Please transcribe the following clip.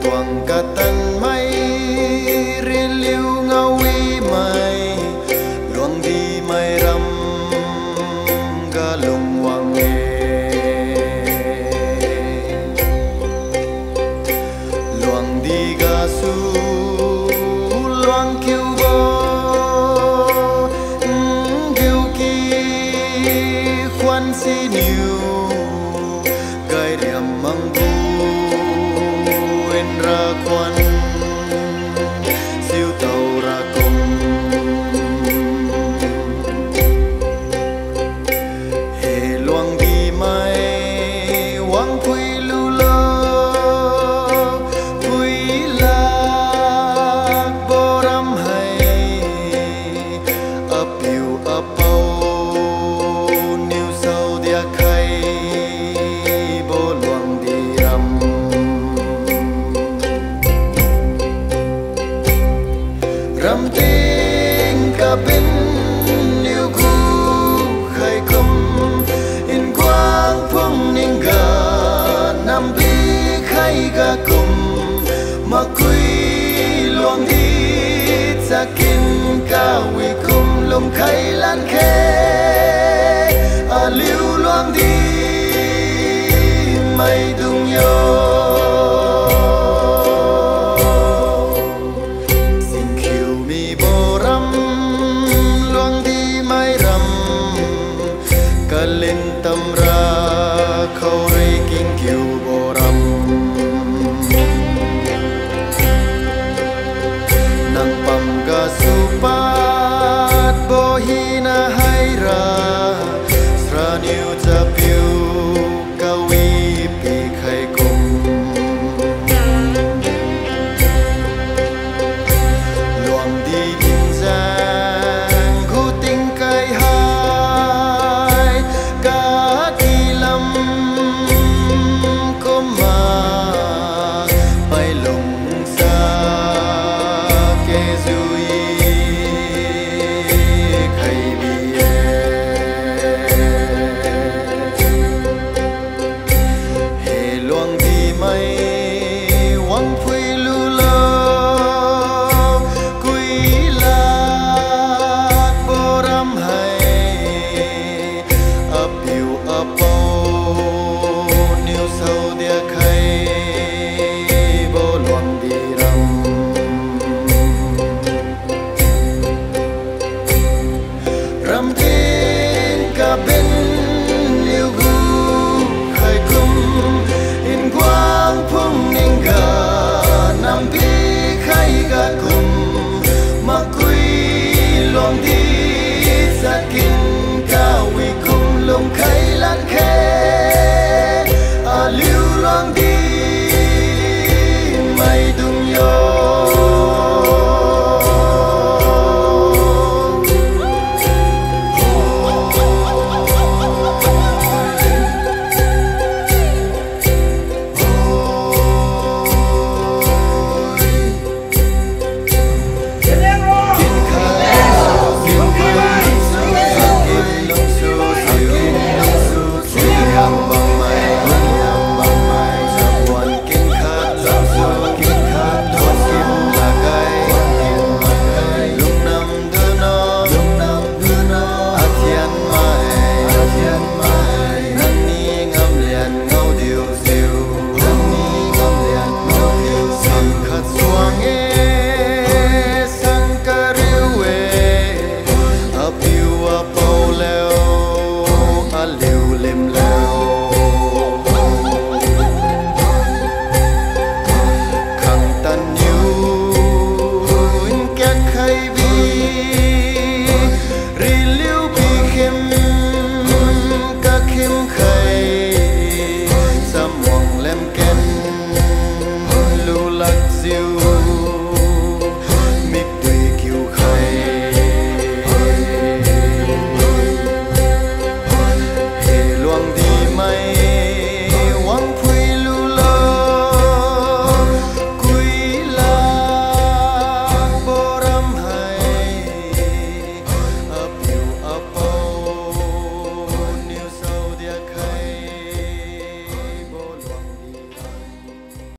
tuang katan mai ri liu ngawi mai luang di mai ram galung wang luang di ga su luang kiu bo kiu ki khoan si niu gai riam mang bu ra quan siêu tàu ra cùng hè loang đi mai wang quy lu lơ quy lạc bô ram hay ấp yêu ấp âu niu sâu dia khay bô loang đi ram ram ting ka bin liu ku khai kum in quang phong ning ga nam bi khai ga kum ma kui luang đi cha kin ka wi kum lom khai lan khe a liu luang đi mai dung yo lên tâm ra khâu rây kinh kiều bồ rầm nang pam ga su pat bo hi na hai ra sra niu cha piu ka wi pi khai kum luang đi in giang khu tinh kai ấp yêu ấp âu niu sâu dia